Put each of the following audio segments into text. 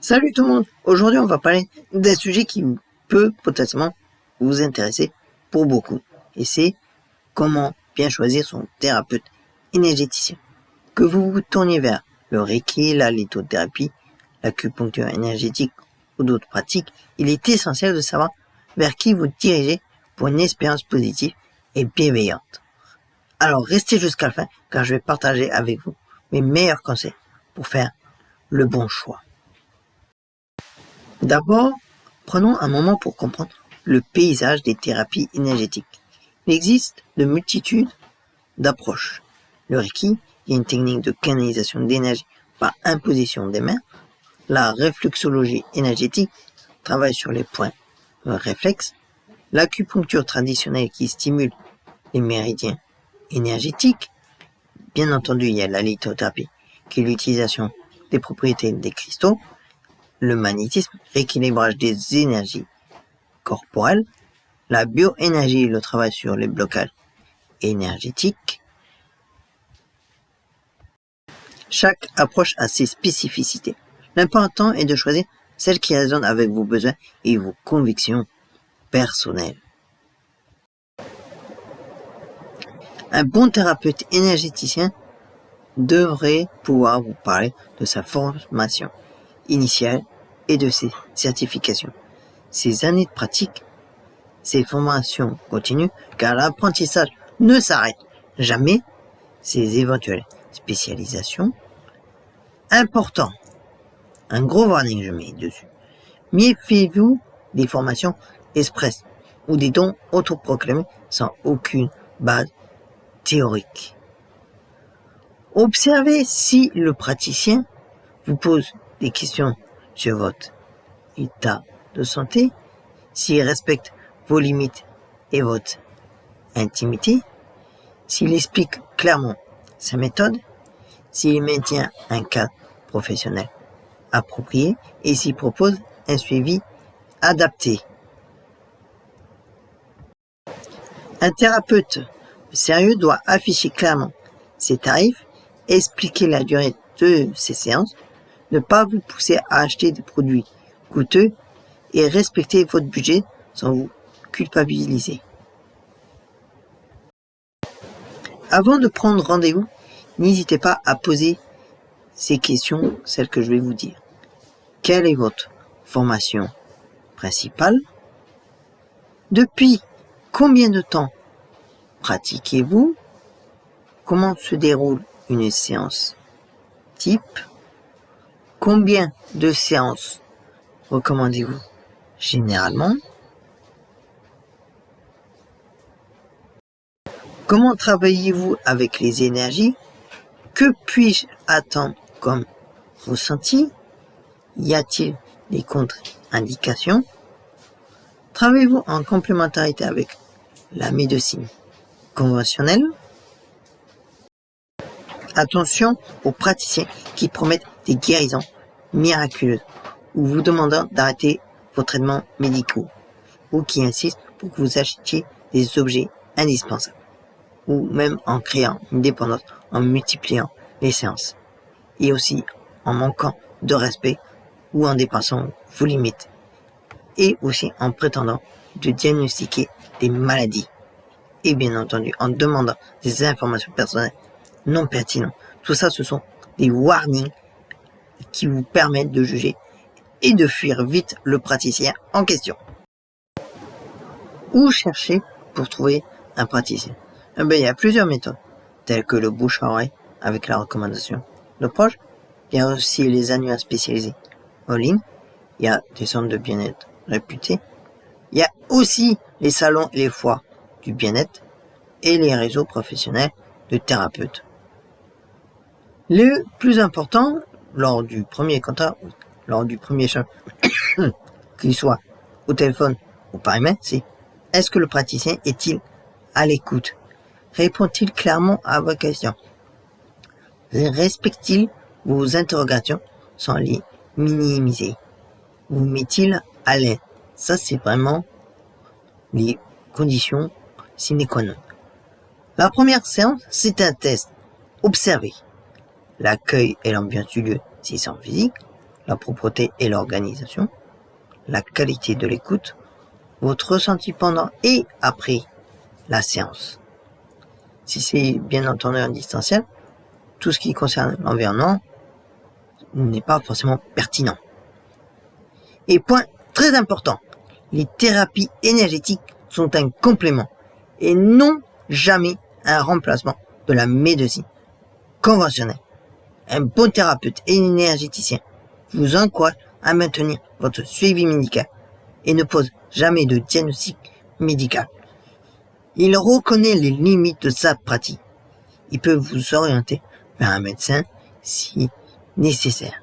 Salut tout le monde. Aujourd'hui, on va parler d'un sujet qui peut potentiellement vous intéresser pour beaucoup. Et c'est comment bien choisir son thérapeute énergéticien. Que vous vous tourniez vers le Reiki, la lithothérapie, l'acupuncture énergétique ou d'autres pratiques, il est essentiel de savoir vers qui vous dirigez pour une expérience positive et bienveillante. Alors restez jusqu'à la fin car je vais partager avec vous mes meilleurs conseils pour faire le bon choix. D'abord, prenons un moment pour comprendre le paysage des thérapies énergétiques. Il existe de multitudes d'approches. Le Reiki est une technique de canalisation d'énergie par imposition des mains. La réflexologie énergétique travaille sur les points réflexes. L'acupuncture traditionnelle qui stimule les méridiens énergétiques. Bien entendu, il y a la lithothérapie qui est l'utilisation des propriétés des cristaux. Le magnétisme, rééquilibrage des énergies corporelles, la bioénergie, le travail sur les blocages énergétiques. Chaque approche a ses spécificités. L'important est de choisir celle qui résonne avec vos besoins et vos convictions personnelles. Un bon thérapeute énergéticien devrait pouvoir vous parler de sa formation initiale et de ses certifications, ses années de pratique, ses formations continues, car l'apprentissage ne s'arrête jamais, ses éventuelles spécialisations. Important, un gros warning je mets dessus. Méfiez-vous des formations express ou des dons autoproclamés sans aucune base théorique. Observez si le praticien vous pose des questions sur votre état de santé, s'il respecte vos limites et votre intimité, s'il explique clairement sa méthode, s'il maintient un cadre professionnel approprié et s'il propose un suivi adapté. Un thérapeute sérieux doit afficher clairement ses tarifs, expliquer la durée de ses séances, ne pas vous pousser à acheter des produits coûteux et respecter votre budget sans vous culpabiliser. Avant de prendre rendez-vous, n'hésitez pas à poser ces questions, celles que je vais vous dire. Quelle est votre formation principale? Depuis combien de temps pratiquez-vous? Comment se déroule une séance type? Combien de séances recommandez-vous généralement? Comment travaillez-vous avec les énergies? Que puis-je attendre comme ressenti? Y a-t-il des contre-indications? Travaillez-vous en complémentarité avec la médecine conventionnelle? Attention aux praticiens qui promettent des guérisons miraculeuses ou vous demandant d'arrêter vos traitements médicaux ou qui insistent pour que vous achetiez des objets indispensables ou même en créant une dépendance en multipliant les séances et aussi en manquant de respect ou en dépassant vos limites et aussi en prétendant de diagnostiquer des maladies et bien entendu en demandant des informations personnelles non pertinentes. Tout ça, ce sont des warnings qui vous permettent de juger et de fuir vite le praticien en question. Où chercher pour trouver un praticien? Il y a plusieurs méthodes, telles que le bouche à oreille avec la recommandation de proches. Il y a aussi les annuaires spécialisés en ligne. Il y a des centres de bien-être réputés. Il y a aussi les salons et les foires du bien-être et les réseaux professionnels de thérapeutes. Le plus important, lors du premier contact, lors du premier échange, qu'il soit au téléphone ou par email, c'est est-ce que le praticien est-il à l'écoute? Répond-il clairement à vos questions? Respecte-t-il vos interrogations sans les minimiser? Vous met-il à l'aise? Ça, c'est vraiment les conditions sine qua non. La première séance, c'est un test. Observez l'accueil et l'ambiance du lieu, si c'est en physique, la propreté et l'organisation, la qualité de l'écoute, votre ressenti pendant et après la séance. Si c'est bien entendu en distanciel, tout ce qui concerne l'environnement n'est pas forcément pertinent. Et point très important, les thérapies énergétiques sont un complément et non jamais un remplacement de la médecine conventionnelle. Un bon thérapeute énergéticien vous encourage à maintenir votre suivi médical et ne pose jamais de diagnostic médical. Il reconnaît les limites de sa pratique. Il peut vous orienter vers un médecin si nécessaire.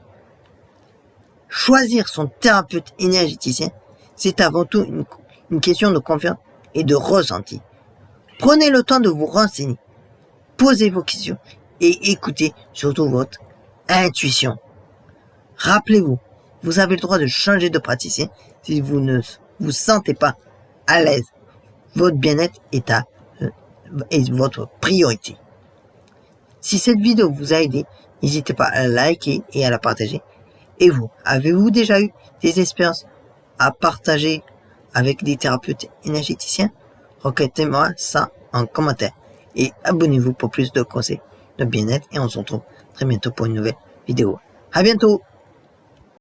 Choisir son thérapeute énergéticien, c'est avant tout une question de confiance et de ressenti. Prenez le temps de vous renseigner, posez vos questions et écoutez surtout votre intuition. Rappelez-vous, vous avez le droit de changer de praticien si vous ne vous sentez pas à l'aise. Votre bien-être est votre priorité. Si cette vidéo vous a aidé, n'hésitez pas à la liker et à la partager. Et vous, avez-vous déjà eu des expériences à partager avec des thérapeutes énergéticiens? Racontez-moi ça en commentaire. Et abonnez-vous pour plus de conseils de bien-être. Et on se retrouve très bientôt pour une nouvelle vidéo. À bientôt!